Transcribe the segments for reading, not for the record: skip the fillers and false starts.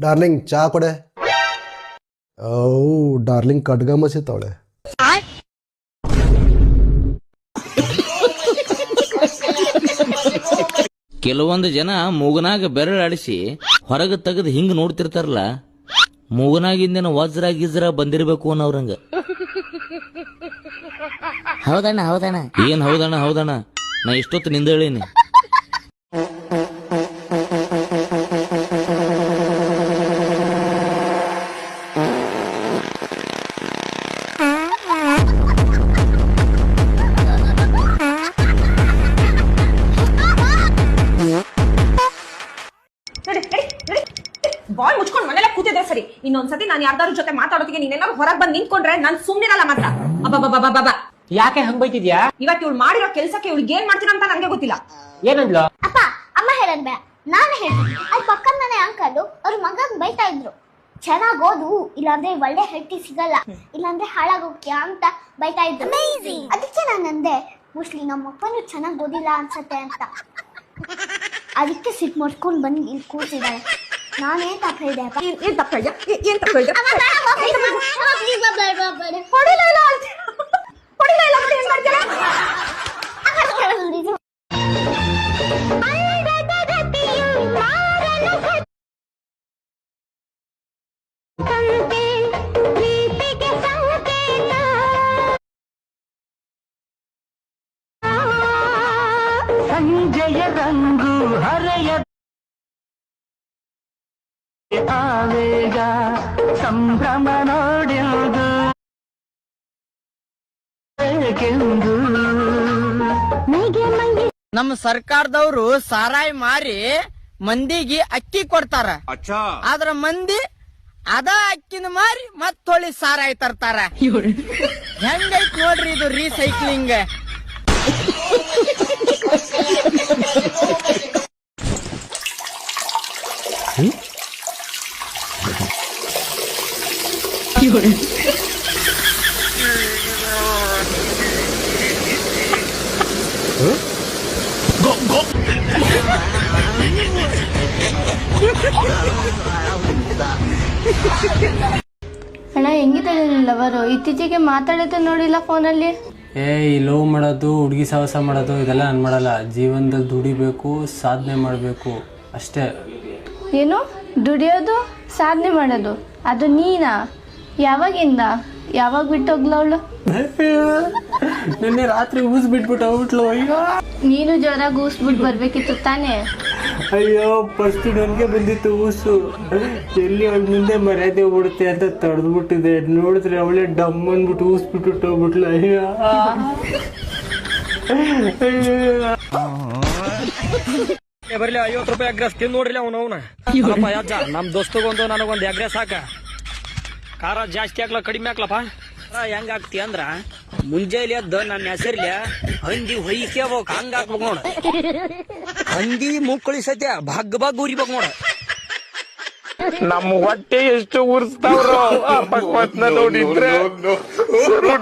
Darling ಚಾ ಕೊಡೆ. Darling ಕಡ್ಗ ಮಸಿತಾವಳೆ. ಕೆಲವೊಂದು ಜನ ಮೂಗನಾಗ ಬೆರಳಾಡಿಸಿ ಹೊರಗೆ ತೆಗೆದು ಹಿಂಗ್ ನೋಡ್ತಿರ್ತಾರಲ್ಲ, ಮೂಗನಾಗಿಂದೇನ ವಜ್ರ ಗಿಜ್ರ ಬಂದಿರ್ಬೇಕು ಅನ್ನೋರಂಗ. ಹೌದಣ್ಣ ಹೌದಣ್ಣ. ಏನ್ ಹೌದಣ್ಣ ಹೌದಣ್ಣ, ನಾ ಇಷ್ಟೊತ್ತು ನಿಂದ ಹೇಳೀನಿ. ಬಾಯ್ ಮುಚ್ಕೊಂಡು ಮನೆಲ್ಲ ಕೂತಿದ್ರೆ ಸರಿ. ಇನ್ನೊಂದ್ಸತಿ ನಾನು ಯಾರ್ದಾರ ಜೊತೆ ಮಾತಾಡೋದಿಗೆ ನೀನೇನಾದ್ರು ಹೊರಗೆ ಬಂದು ನಿಂತ್ಕೊಂಡ್ರೆ ನಾನು ಸುಮ್ಮನಿರಲ್ಲ ಮಾತ್ರ. ಅಬ್ಬಬ್ಬಬ್ಬಬ್ಬ, ಯಾಕೆ ಹಂಗ್ ಬೈತಿದ್ಯಾ? ಇವತ್ತು ಇವಳು ಮಾಡಿರೋ ಕೆಲ್ಸಕ್ಕೆ ಇವಳಿಗೆ ಏನ್ ಮಾಡ್ತೀನ ಅಂತ ನಂಗೆ ಗೊತ್ತಿಲ್ಲ. ಏನಂದ್ಲು? ಅಪ್ಪ ಅಮ್ಮ ಹೇಳದ್ ಬೇಡ, ನಾನು ಹೇಳ್ತೀನಿ. ಅಲ್ಲಿ ಪಕ್ಕದ ಮನೆ ಅಂಕಲ್ ಅವ್ರ ಮಗನ್ ಬೈತಾ ಇದ್ರು, ಚೆನ್ನಾಗ್ ಓದು ಇಲ್ಲಾಂದ್ರೆ ಒಳ್ಳೆ ಹೆಂಡತಿ ಸಿಗಲ್ಲ, ಇಲ್ಲಾಂದ್ರೆ ಹಾಳಾಗೋಗ್ತೀಯ ಅಂತ ಬೈತಾ ಇದ್ರು. ಅದಕ್ಕೆ ನಾನಂದೆ ಮೋಸ್ಟ್ಲಿ ನಮ್ಮ ಅಪ್ಪನು ಚೆನ್ನಾಗ್ ಓದಿಲ್ಲ ಅನ್ಸತ್ತೆ ಅಂತ. ಅದಕ್ಕೆ ಸಿಟ್ ಮಾಡ್ಕೊಂಡ್ ಬಂದು ಇಲ್ಲಿ ಕೂತಿದ್ದಾಳೆ. ನಾನೇನ್ ತಪ್ಪ ಹೇಳಿದೆ? ಏನ್ ತಪ್ಪ ಹೇಳಿದೆ? ಏನ್ ತಪ್ಪ ಹೇಳಿದೆ? ಸಂಜಯ ರಂಗು ಹರೆಯ ಆವೇಗ ಸಂಭ್ರಮ ನೋಡಿರುವುದು ನಮ್ಮ ಸರ್ಕಾರದವರು ಸಾರಾಯಿ ಮಾರಿ ಮಂದಿಗೆ ಅಕ್ಕಿ ಕೊಡ್ತಾರ. ಆದ್ರ ಮಂದಿ ಅದ ಅಕ್ಕಿನ ಮಾರಿ ಮತ್ತೊಳ್ಳಿ ಸಾರಾಯಿ ತರ್ತಾರ. ಹೆಂಗೈತ್ ನೋಡ್ರಿ ಇದು ರೀಸೈಕ್ಲಿಂಗ್. ಅಣ್ಣ ಹೆಂಗಿದೆ ಲವರು? ಇತ್ತೀಚೆಗೆ ಮಾತಾಡೋದು ನೋಡಿಲ್ಲ ಫೋನಲ್ಲಿ. ಈ ಲವ್ ಮಾಡೋದು, ಹುಡುಗಿ ಸಾಹಸ ಮಾಡೋದು ಇದೆಲ್ಲ ನಾನು ಮಾಡಲ್ಲ. ಜೀವನದಲ್ಲಿ ದುಡಿಬೇಕು, ಸಾಧನೆ ಮಾಡಬೇಕು ಅಷ್ಟೇ. ಏನು ದುಡಿಯೋದು ಸಾಧನೆ ಮಾಡೋದು? ಅದು ನೀನಾ? ಯಾವಾಗಿಂದ? ಯಾವಾಗ ಬಿಟ್ಟು ಹೋಗ್ಲವಳು? ನಿನ್ನೆ ರಾತ್ರಿ ಊಸ್ ಬಿಟ್ಬಿಟ್ಟು ಹೋಗ್ಬಿಟ್ಲು. ಅಯ್ಯೋ, ನೀನು ಜೋರಾಗಿ ಊಸ್ಬಿಟ್ಟು ಬರ್ಬೇಕಿತ್ತು ತಾನೇ? ಅಯ್ಯೋ ಫಸ್ಟ್ ನನಗೆ ಬಂದಿತ್ತು ಊಸು. ಎಲ್ಲಿ ಅವಳ ಮುಂದೆ ಮರ್ಯಾದೆ ಹೋಗ್ಬಿಡುತ್ತೆ ಅಂತ ತಡೆದ್ಬಿಟ್ಟಿದೆ. ನೋಡಿದ್ರೆ ಅವಳೇ ಡಮ್ ಅಂದ್ಬಿಟ್ಟು ಊಸ್ಬಿಟ್ಟು ಹೋಗ್ಬಿಟ್ಲು. ಅಯ್ಯೋ ಬರ್ಲಿ 50 ರೂಪಾಯಿ ಅಗ್ರೆಸ್ ತಿಂದು ನೋಡ್ರಿ ಅವನವನ. ಅಜ್ಜ ನಮ್ ದೋಸ್ತಗೊಂದು ನನಗೊಂದು ಅಗ್ರೆಸ್ ಹಾಕ. ಖಾರ ಜಾಸ್ತಿ ಹಾಕ್ಲ ಕಡಿಮೆ ಹಾಕ್ಲಪ್ಪ. ಹೆಂಗ ಆಗ್ತಿ ಅಂದ್ರ ಮುಂಜಾನೆ ಎದ್ದ ನನ್ನ ಹೆಸರ್ಲೆ ಹಂದಿ ಹೊಯ್ಕೋಬೇಕು, ಹಂಗ ಹಾಕ್ಬೇಕು ನೋಡ. ಹಂದಿ ಮುಕ್ಕಳಿ ಸತ್ಯ ಭಾಗ್ ಉರಿಬೇಕು ನೋಡ. ನಮ್ಮ ಹೊಟ್ಟೆ ಎಷ್ಟು ಉರ್ಸ್ತಾವ್ರು ಪಕ್ವತ್ನ ನೋಡಿದ್ರೆ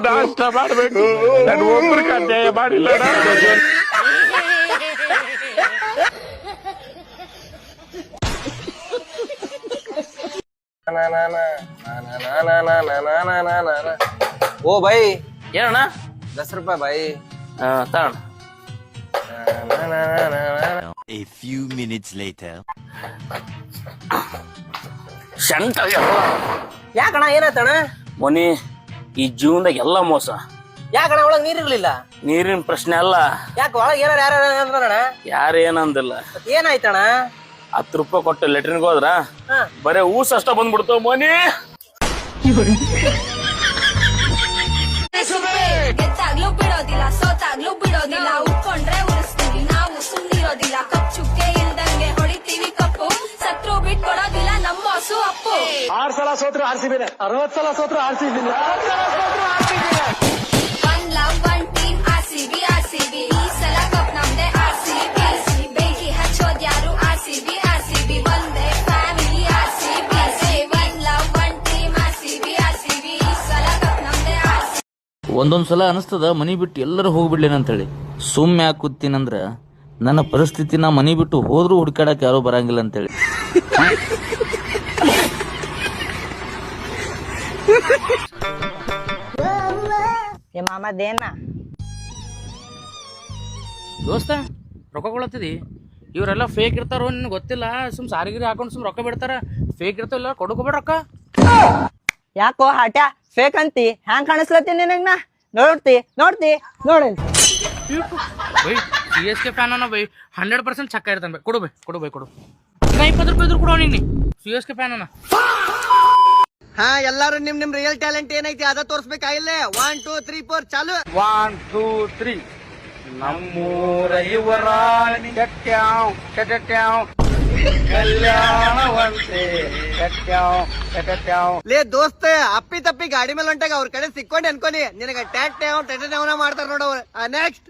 ನಾಷ್ಟ ಮಾಡ್ಬೇಕು. ನಾನು ಒಬ್ರು ಅನ್ಯಾಯ ಮಾಡಿಲ್ಲ. ಓ ಬೈ ಏನಣ್ಣ? 10 ರೂಪಾಯಿ ಬೈ. ತಗೋಣ. A few minutes later. ಶಂಟ ಯಾಕಣ ಏನಾಯ್ತಣ? ಮೊನ್ನೆ ಈ ಜೀವನದಾಗ ಎಲ್ಲ ಮೋಸ. ಯಾಕಣ ಒಳಗ್ ನೀರಿರ್ಲಿಲ್ಲ? ನೀರಿನ ಪ್ರಶ್ನೆ ಅಲ್ಲ. ಯಾಕ ಒಳಗ್ ಏನಾರ ಯಾರ ಅಂದ್ರಣ? ಯಾರು ಏನಂದಿಲ್ಲ. ಏನಾಯ್ತಣ? 10 ರೂಪಾಯಿ ಕೊಟ್ಟು ಲೆಟ್ರಿನ್ಗೆ ಹೋದ್ರ ಬರೇ ಊಸ್ ಅಷ್ಟ ಬಂದ್ಬಿಡ್ತಾವ ಮನಿ. ಗೆದ್ದಾಗ್ಲೂ ಬಿಡೋದಿಲ್ಲ, ಸೋತಾಗ್ಲೂ ಬಿಡೋದಿಲ್ಲ, ಉಟ್ಕೊಂಡ್ರೆ ಉರಿಸ್ತೀವಿ ನಾವು, ಸುಮ್ನಿರೋದಿಲ್ಲ. ಕಚ್ಚುಕ್ಕೆ ಇಲ್ದಂಗೆ ಹೊಡಿತೀವಿ ಕಪ್ಪು, ಸತ್ರು ಬಿಟ್ಕೊಡೋದಿಲ್ಲ ನಮ್ಮ ಹಸು ಅಪ್ಪು. 6 ಸಲ ಸೋತ್ರು RCB, 60 ಸಲ ಸೋತ್ರು RCB. 1 love 1 team RCB RCB. ಈ ಸಲ ಕಪ್ ನಮ್ದೆ RCB. ಬೆಂಕಿ ಹಚ್ಚೋದ್ ಯಾರು RCB RCB. ಒಂದೇ family RCB. 1 love 1 team RCB RCB. ಈ ಸಲ ಕಪ್ ನಮ್ದೆ RCB. ಒಂದೊಂದ್ಸಲ ಅನಿಸ್ತದ ಮನಿ ಬಿಟ್ಟು ಎಲ್ಲರೂ ಹೋಗ್ಬಿಡ್ಲೇನಂತೇಳಿ. ಸುಮ್ಮನೆ ಯಾಕೆ ಕೂತೀನಂದ್ರ ನನ್ನ ಪರಿಸ್ಥಿತಿ ನಾ ಮನೆ ಬಿಟ್ಟು ಹೋದ್ರೂ ಹುಡ್ಕಾಡಕ್ ಯಾರು ಬರಂಗಿಲ್ಲ ಅಂತೇಳಿ. ಏ ಮಾಮದೇನ ದೋಸ್ತ ರೊಕ್ಕ ಕೊಡತ್ತಿದಿ ಇವರೆಲ್ಲ ಫೇಕ್ ಇರ್ತಾರೋ ನಿನ್ ಗೊತ್ತಿಲ್ಲ. ಸುಮ್ ಸಾರಿಗಿರಿ ಹಾಕೊಂಡು ಸುಮ್ ರೊಕ್ಕ ಬಿಡ್ತಾರ. ಫೇಕ್ ಇರ್ತಾವಿಲ್ಲ ಕೊಡಕೋಬೇಡ ರೊಕ್ಕ. ಯಾಕೋ ಹಾಟ್ಯಾ ಫೇಕ್ ಅಂತಿ? ಹ್ಯಾಂಗ್ ಕಾಣಿಸ್ಲತ್ತೀನಿ ನಿನಗ್ ನಾ? ನೋಡ್ತಿ ನೋಡಿ ಬೈ CSK ಫ್ಯಾನ್ ಅನ್ನ ಬೈ 100% ಚಕ್ಕ ಇರ್ತಾನೆ ಬೈ. ಕೊಡು 20 ರೂಪಾಯಿ ಇದ್ರು ಕೊಡು ನೀನು. CSK ಫ್ಯಾನ್ ಅನ್ನ. ಹಾ ಎಲ್ಲಾರು ನಿಮ್ ರಿಯಲ್ ಟ್ಯಾಲೆಂಟ್ ಏನೈತಿ ಅದ ತೋರ್ಸ್ಬೇಕಾಗಿಲ್ಲ. 1 2 3 4 ಚಾಲು. 1 2 3 ನಮ್ಮೂರ ಯುವರಾಣಿ ಕಟ್ಟ್ಯಾವ್ ಕಲ್ಯಾಣವಂತೆ ಕಟ್ಟ್ಯಾವ್. ಲೇ ದೋಸ್ತ ಅಪ್ಪಿ ತಪ್ಪಿ ಗಾಡಿ ಮೇಲೆ ಹೊಂಟಾಗ ಅವ್ರ ಕಡೆ ಸಿಕ್ಕೊಂಡೆ ಅನ್ಕೊನಿ ನಿನಗ ಟ್ಯಾಟ್ಯಾವ್ ಮಾಡ್ತಾರ ನೋಡು. ನೆಕ್ಸ್ಟ್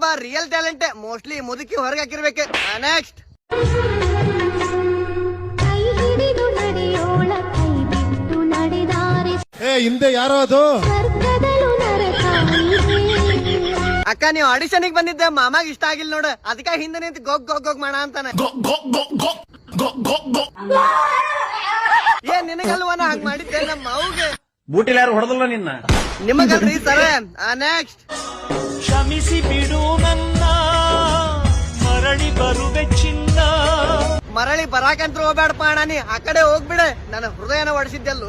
ಬಾ ರಿಯಲ್ ಟ್ಯಾಲೆಂಟ್ ಮೋಸ್ಟ್ಲಿ ಮುದುಕಿ ಹೊರಗೆ ಹಾಕಿರ್ಬೇಕು. ನೆಕ್ಸ್ಟ್ ಹಿಂದೆ ಯಾರೋ ಅದು ಅಕ್ಕ ನೀವು ಆಡಿಷನ್ಗೆ ಬಂದಿದ್ದೆ ಮಾಮಾಗ ಇಷ್ಟ ಆಗಿಲ್ಲ ನೋಡು, ಅದಕ್ಕೆ ಹಿಂದೆ ನಿಂತು ಗೊಗ್ ಮಾಡ ಅಂತಾನೆ. ಏನ್ ನಿನಗಲ್ವನ ಹಂಗ್ ಮಾಡಿದ್ದೆ ನಮ್ಮ ಮಾವುಗೆ? ಬೂಟಿಲ್ ಯಾರು ಹೊಡೆದಲ್ಲ ನಿನ್ನ? ನಿಮಗಲ್ರಿ ಸರ. ನೆಕ್ಸ್ಟ್ ಕ್ಷಮಿಸಿ ಬಿಡು ನನ್ನ ಮರಳಿ ಬರುವೆ ಚಿನ್ನ. ಮರಳಿ ಬರಾಕಂತ್ರ ಹೋಗ್ಬೇಡಪ್ಪ ಅಣ್ಣ, ನೀ ಆ ಕಡೆ ಹೋಗ್ಬಿಡ. ನನ್ನ ಹೃದಯನ ಒಡಿಸಿದ್ದೆಲ್ಲು.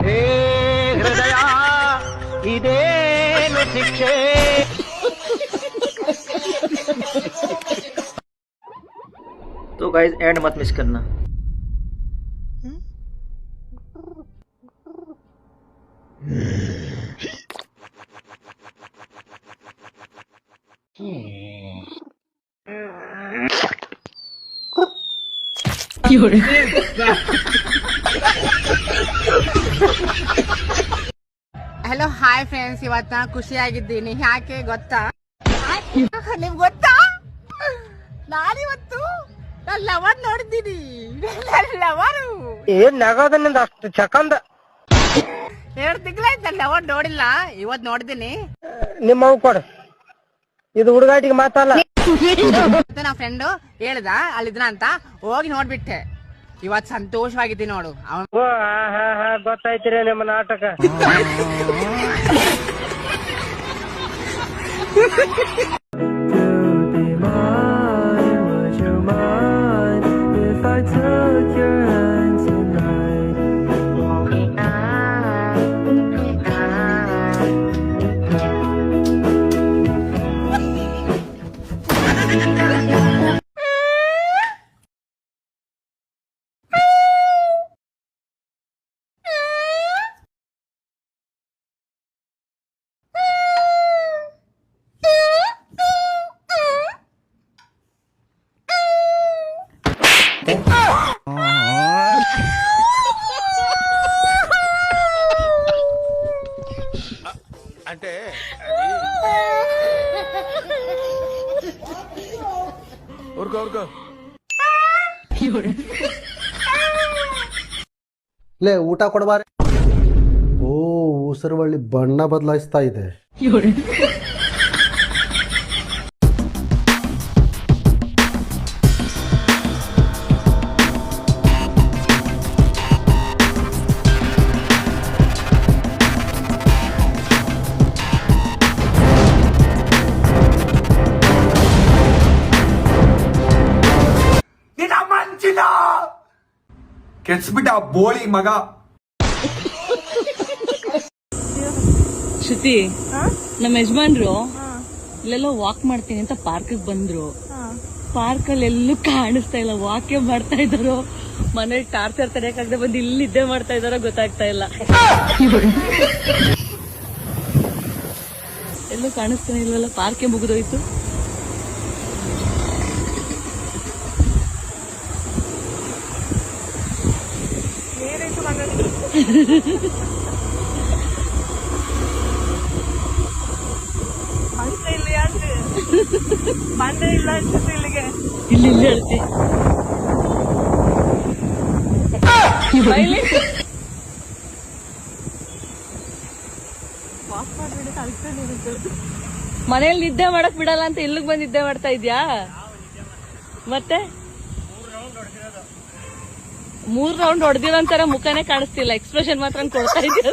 ಹೇ ಹೃದಯ ಇದೇನು ಶಿಕ್ಷೆ? तो गाइस एंड मत मिस करना. ಹಲೋ ಹಾಯ್ ಫ್ರೆಂಡ್ಸ್, ಇವತ್ತ ನಾ ಖುಷಿಯಾಗಿದ್ದೀನಿ. ಯಾಕೆ ಗೊತ್ತಾ? ನಿಮ್ಗೆ ಗೊತ್ತಾ ನಾನಿವತ್ತು ನನ್ನ ಲವರ್ ನೋಡಿದ್ದೀನಿ. ಲವರು ಏನ್ ನಗೋದ ನಿಂದ ಅಷ್ಟು ಚಕಂದ? 2 ತಿಂಗಳಾಯ್ತು ನನ್ನ ಲವರ್ ನೋಡಿಲ್ಲ, ಇವತ್ ನೋಡಿದ್ದೀನಿ. ನಿಮ್ಮ ಕೊಡು, ಇದು ಹುಡುಗಾಟಿಗೆ ಮಾತಲ್ಲ. ನಾ ಫ್ರೆಂಡು ಹೇಳ್ದ ಅಲ್ಲಿದ್ನ ಅಂತ ಹೋಗಿ ನೋಡ್ಬಿಟ್ಟೆ. ಇವತ್ ಸಂತೋಷವಾಗಿದ್ದೀನಿ ನೋಡು. ಗೊತ್ತಾಯ್ತಿರ ನಿಮ್ಮ ನಾಟಕ. అంటే ఊరుకో ಲೇ ಊಟ ಕೊಡಬಾರೆ. ಓ ಉಸಿರುವಳ್ಳಿ ಬಣ್ಣ ಬದಲಾಯಿಸ್ತಾ ಇದೆ. ಕೆಚ್ಬಿಟ್ಟ ಬೋಳಿ ಮಗ. ಶ್ರುತಿ, ನಮ್ಮ ಯಜಮಾನ್ರು ಇಲ್ಲೆಲ್ಲೋ ವಾಕ್ ಮಾಡ್ತೀನಿ ಅಂತ ಪಾರ್ಕ್ ಬಂದ್ರು. ಪಾರ್ಕ್ ಅಲ್ಲಿ ಎಲ್ಲೂ ಕಾಣಿಸ್ತಾ ಇಲ್ಲ. ವಾಕ್ಯ ಮಾಡ್ತಾ ಇದ್ದಾರೋ ಮನೇಲಿ ಟಾರ್ಚರ್ ತಡೆಯಕ್ಕಾಗದೆ ಬಂದು ಇಲ್ಲಿ ನಿದ್ದೆ ಮಾಡ್ತಾ ಇದಾರೋ ಗೊತ್ತಾಗ್ತಾ ಇಲ್ಲ. ಎಲ್ಲೂ ಕಾಣಿಸ್ತಾನೆ ಇಲ್ವಲ್ಲ, ಪಾರ್ಕೆ ಮುಗಿದೋಯ್ತು. ಇಲ್ಲಿ ಹೇಳ್ತಿ ವಾಕ್ ಮಾಡ್ಬಿಡುತ್ತೆ. ಮನೇಲಿ ನಿದ್ದೆ ಮಾಡಕ್ ಬಿಡಲ್ಲ ಅಂತ ಇಲ್ಲಿಗೆ ಬಂದು ನಿದ್ದೆ ಮಾಡ್ತಾ ಇದ್ಯಾ? ಮತ್ತೆ 3 ರೌಂಡ್ ಹೊಡೆದಿರೋಂತರ ಮುಖನೇ ಕಾಣಿಸ್ತಿಲ್ಲ, ಎಕ್ಸ್ಪ್ರೆಷನ್ ಮಾತ್ರ ಕೊಡ್ತಾ ಇದೆಯಾ?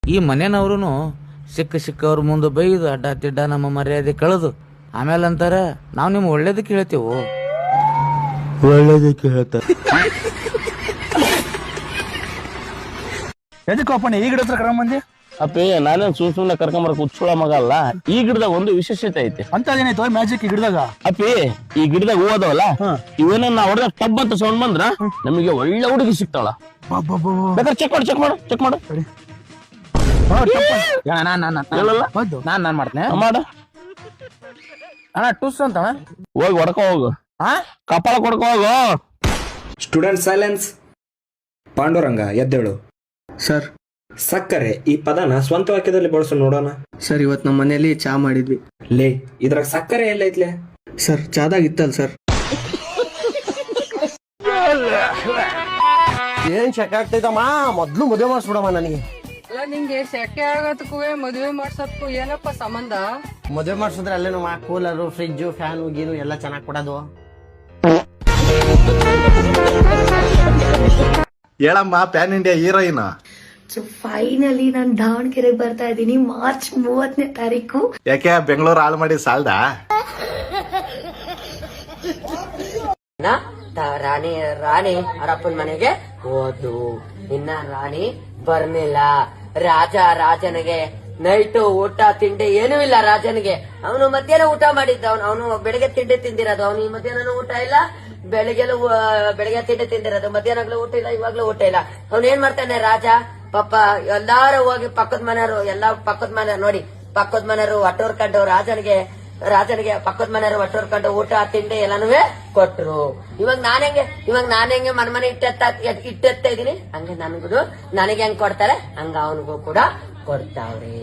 ಈ ಮನೆಯವ್ರು ಸಿಕ್ಕವ್ರ ಮುಂದೆ ಬೈದು ಅಡ್ಡ ತಿಡ್ಡ ನಮ್ಮ ಮರ್ಯಾದೆ ಕಳೆದು ಆಮೇಲೆ ಅಂತಾರ ನಾವ್ ನಿಮ್ ಒಳ್ಳೇದಕ್ಕೆ ಹೇಳ್ತೇವು. ಒಳ್ಳೇದಕ್ಕೆ ಹೇಳ್ತಾರೆ. ಎದಕ್ಕಪ್ಪಣ್ಣ ಈ ಗಿಡ ಹತ್ರ ಕರ್ಕೊಂಬಂದಿ? ಅಪ್ಪಿ ನಾನೇನ್ ಸುಮ್ನೆ ಕರ್ಕೊಂಬರಕ್ ಹುಚ್ಚುಳ ಮಗ ಅಲ್ಲ. ಈ ಗಿಡದಾಗ ಒಂದು ವಿಶೇಷತೆ ಐತಿ. ಅಂತದೇನಾಯ್ತು ಮ್ಯಾಜಿಕ್ ಈ ಗಿಡದಾಗ? ಅಪ್ಪಿ ಈ ಗಿಡದಾಗ ಹೂ ಅದಾವಲ್ಲ, ಇವನ್ನ ನಾವು ಹೊಡೆದ ಟಬ್ ಅಂತ ಸೌಂಡ್ ಬಂದ್ರ ನಮಗೆ ಒಳ್ಳೆ ಹುಡುಗಿ ಸಿಗ್ತಾಳ. ಬೇಕಾದ್ರೆ ಚೆಕ್ ಮಾಡು. ನಾನ್ ಮಾಡ್ತೇನೆ ಮಾಡ ಅಣ್ಣ ಟೂಸ್ ಅಂತ ಹೋಗಿ ಹೊಡ್ಕೊ ಹೋಗು, ಕಪಾಳ ಕೊಡ್ಕೊ ಹೋಗು. Student silence. ಪಾಂಡುರಂಗ ಎದ್ದೇಳು. ಸರ್, ಸಕ್ಕರೆ ಈ ಪದನ ಸ್ವಂತ ವಾಕ್ಯದಲ್ಲಿ ಬಳಸು ನೋಡೋಣ. ಸರ್ ಇವತ್ತು ನಮ್ಮ ಮನೇಲಿ ಚಾ ಮಾಡಿದ್ವಿ. ಲೇ ಇದ್ರಾಗ ಸಕ್ಕರೆ ಎಲ್ಲ ಐತ್ಲೆ? ಸರ್ ಚಾದಾಗ ಇತ್ತಲ್ಲ ಸರ್. ಏನ್ ಶೆಕೆ ಆಗ್ತೈತಮ್ಮ, ಮೊದ್ಲು ಮದುವೆ ಮಾಡಿಸ್ಬಿಡಮ್ಮ ನನಗೆ. ನಿಂಗೆ ಸೆಕೆ ಆಗೋದಕ್ಕೂ ಮದುವೆ ಮಾಡ್ಸೋದಕ್ಕೂ ಏನಪ್ಪ ಸಂಬಂಧ? ಮದುವೆ ಮಾಡಿಸಿದ್ರೆ ಅಲ್ಲೇ ನಮ್ಮ ಕೂಲರು, ಫ್ರಿಜ್ಜು, ಫ್ಯಾನು, ಗೀನು ಎಲ್ಲ ಚೆನ್ನಾಗಿ ಕೊಡೋದು. ಹೇಳಮ್ಮ, PAN India heroine. So finally ನಾನು ದಾವಣಗೆರೆಗೆ ಬರ್ತಾ ಇದ್ದೀನಿ ಮಾರ್ಚ್ 30ನೇ ತಾರೀಕು. ಯಾಕೆ ಬೆಂಗಳೂರು ಹಾಳು ಮಾಡಿ ಸಾಲ್ದ? ರಾಣಿ ಅವರಪ್ಪನ ಮನೆಗೆ ಹೋದ್ಲು. ಇನ್ನ ರಾಣಿ ಬರ್ನಿಲ್ಲ. ರಾಜನಿಗೆ ನೈಟು ಊಟ ತಿಂಡಿ ಏನೂ ಇಲ್ಲ. ರಾಜನಿಗೆ ಅವನು ಮಧ್ಯಾಹ್ನ ಊಟ ಮಾಡಿದ್ದ. ಅವನು ಬೆಳಿಗ್ಗೆ ತಿಂಡಿ ತಿಂದಿರೋದು. ಅವನು ಈ ಮಧ್ಯಾಹ್ನ ಊಟ ಇಲ್ಲ, ಬೆಳಿಗ್ಗೆ ತಿಂಡಿ ತಿಂದಿರೋದು. ಮಧ್ಯಾಹ್ನಗಳು ಊಟ ಇಲ್ಲ, ಇವಾಗ್ಲೂ ಊಟ ಇಲ್ಲ. ಅವ್ನು ಏನ್ ಮಾಡ್ತಾನೆ ರಾಜ ಪಾಪ, ಎಲ್ಲಾರು ಹೋಗಿ ಪಕ್ಕದ ಮನೆಯವರು ನೋಡಿ ಪಕ್ಕದ ಮನೆಯವರು ಒಟ್ಟೋರ್ಕೊಂಡು ರಾಜನಿಗೆ ಪಕ್ಕದ ಮನೆಯವರು ಒಟ್ಟೋರ್ಕೊಂಡು ಊಟ ತಿಂಡಿ ಎಲ್ಲಾನು ಕೊಟ್ರು. ಇವಾಗ ನಾನೆಂಗೆ ಮನೆ ಇಟ್ಟೆತ್ತಾ ಇದೀನಿ, ಹಂಗೆ ನನಗೆ ಹೆಂಗ್ ಕೊಡ್ತಾರೆ ಹಂಗ ಅವನಿಗೂ ಕೂಡ ಕೊಡ್ತಾವ್ರಿ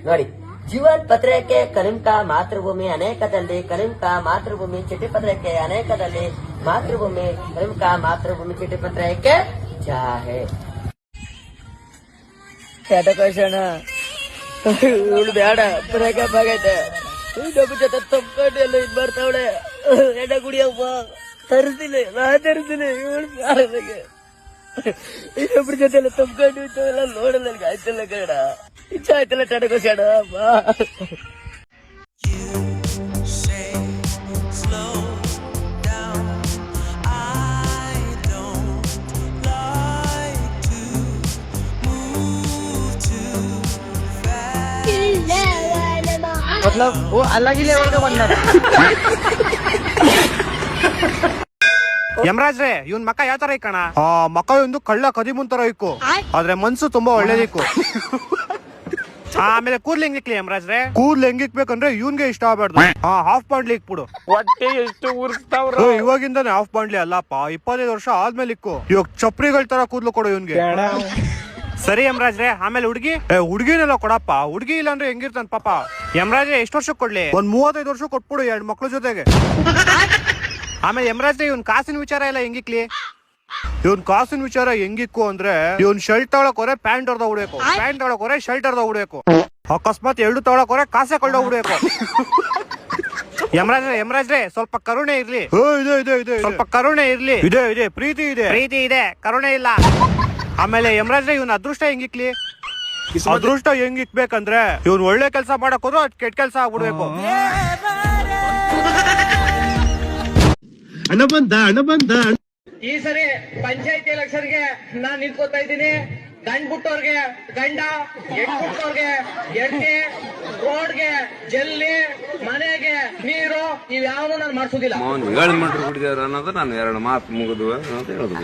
ನೋಡಿ. ಜೀವನ್ ಪತ್ರಿಕೆ ಕಲಿಂಕ ಮಾತೃಭೂಮಿ ಅನೇಕದಲ್ಲಿ, ಕಲಿಂಕ ಮಾತೃಭೂಮಿ ಚಿಟಿ ಪತ್ರಿಕೆ ಅನೇಕದಲ್ಲಿ, ಮಾತೃಭೂಮಿ ಕಲಿಂಕ ಮಾತೃಭೂಮಿ ಚಿಟಿ ಪತ್ರಿಕೆ ಜಾಹೆ ಕಷಣ ಇವಳು ಬೇಡ ಬ್ರೇಕಪ್ ಆಗೈತೆ. ನಮ್ಮ ಜೊತೆ ತಪ್ಕೊಂಡು ಎಲ್ಲ ಇದ್ ಬರ್ತಾವಳೆ. ಎಣ್ಣ ಕುಡಿಯಪ್ಪ ತರಿಸ್ತೀನಿ, ನಾ ತರಿಸ್ತೀನಿ. ಇವಳು ಬ್ಯಾಡಗೆ ಇನ್ನೊಬ್ರ ಜೊತೆ ಎಲ್ಲ ತಪ್ಕೊಂಡು ಎಲ್ಲ ನೋಡಲ್ಲ, ನನಗೆ ಆಯ್ತಲ್ಲ ಕಣ, ಇಚ್ಛೆ ಆಯ್ತಲ್ಲ ಟಡಕೋಶಣ ಬಾ. मतलब वो अलग ही लेवल का बंदा था. ಯಮರಾಜ್ರೆ, ಇವನ್ ಮಕ್ಕ ಯಾವ ತರ ಇಕ್ಕಣ? ಮಕ್ಕ ಒಂದು ಕಳ್ಳ ಕದಿಮುನ್ ತರ ಇಕ್ಕು, ಆದ್ರೆ ಮನ್ಸು ತುಂಬಾ ಒಳ್ಳೇದಿಕ್ಕು. ಆಮೇಲೆ ಕೂದ್ಲು ಹೆಂಗಿಕ್ಲಿ ಯಮರಾಜ್ರೆ? ಕೂದ್ಲು ಹೆಂಗಿಕ್ಬೇಕಂದ್ರೆ ಇವನ್ಗೆ ಇಷ್ಟ ಆಗ್ಬಾರ್ದು. ಹಾಫ್ ಬಾಂಡ್ಲಿ ಇಕ್ಬಿಡು. ಹೊಟ್ಟೆ ಎಷ್ಟು ಉರ್ಸ್ತಾವ್ರ. ಇವಾಗಿಂದಾನೆ ಹಾಫ್ ಬಾಂಡ್ಲಿ ಅಲ್ಲಪ್ಪ, 25 ವರ್ಷ ಆದ್ಮೇಲೆ ಇಕ್ಕು. ಇವಾಗ ಚಪ್ರಿಗಳ ತರ ಕೂದ್ಲು ಕೊಡು ಇವನ್ಗೆ. ಸರಿ ಯಮರಾಜ್ರೆ. ಆಮೇಲೆ ಹುಡುಗಿನೆಲ್ಲ ಕೊಡಪ್ಪ. ಹುಡುಗಿ ಇಲ್ಲ ಅಂದ್ರೆ ಹೆಂಗಿರ್ತಾನ ಪಾಪ. ಯಮರಾಜ್ರೆ ಎಷ್ಟು ವರ್ಷ ಕೊಡ್ಲಿ? ಒಂದ್ 35 ವರ್ಷ ಕೊಟ್ಬಿಡು 2 ಮಕ್ಳ ಜೊತೆಗೆ. ಆಮೇಲೆ ಯಮರಾಜ್ರೆ ಇವನ್ ಕಾಸಿನ ವಿಚಾರ ಎಲ್ಲ ಹೆಂಗಿಕ್ಲಿ? ಇವನ್ ಕಾಸಿನ ವಿಚಾರ ಹೆಂಗಿಕ್ಕು ಅಂದ್ರೆ, ಇವನ್ ಶರ್ಟ್ ತಗೊಳಕ್ ಹೊರೆ ಪ್ಯಾಂಟ್ ಹೊಡೆದ ಉಡ್ಬೇಕು, ಪ್ಯಾಂಟ್ ತಗೊಳಕ್ ಹೊರೆ ಶರ್ಟ್ ಹೊಡೆದ ಉಡ್ಬೇಕು. ಅಕಸ್ಮಾತ್ 2 ತಗೊಳಕ್ ಹೊರೆ ಕಾಸೆ ಕೊಳ್ಳ ಉಡ್ಬೇಕು. ಯಮರಾಜ್ರೆ ಸ್ವಲ್ಪ ಕರುಣೆ ಇರ್ಲಿ. ಸ್ವಲ್ಪ ಕರುಣೆ ಇರ್ಲಿ. ಇದೆ ಪ್ರೀತಿ ಇದೆ, ಕರುಣೆ ಇಲ್ಲ. ಆಮೇಲೆ ಯಮರಾಜ್ರೆ ಇವನ್ ಅದೃಷ್ಟ ಹೆಂಗಿಕ್ಲಿ? ಅದೃಷ್ಟ ಹೆಂಗಿಕ್ಬೇಕಂದ್ರೆ, ಇವನ್ ಒಳ್ಳೆ ಕೆಲಸ ಮಾಡಕ್ ಹೋದ್ರು ಅದ್ ಕೆಟ್ಟ ಕೆಲಸ ಆಗ್ಬಿಡ್ಬೇಕು. ಹಣ ಬಂದ. ಈ ಸರಿ ಪಂಚಾಯತಿ ಎಲೆಕ್ಷನ್ಗೆ ನಾನ್ ನಿಂತ್ಕೋತಾ ಇದ್ದೀನಿ. ಗಂಡ್ ಬಿಟ್ಟೋರ್ಗೆ ಗಂಡ, ಹೆಣ್ ಬಿಟ್ಟೋರ್ಗೆ ಹೆಂಡತಿ, ರೋಡ್ಗೆ ಜಲ್ಲಿ, ಮನೆಗೆ ನೀರು, ಇವ್ಯಾವನು ನಾನು ಮಾಡ್ಸೋದಿಲ್ಲ. ಅನ್ನೋದು ನಾನು 2 ಮಾತು ಮುಗಿದು ಅಂತ ಹೇಳೋದು.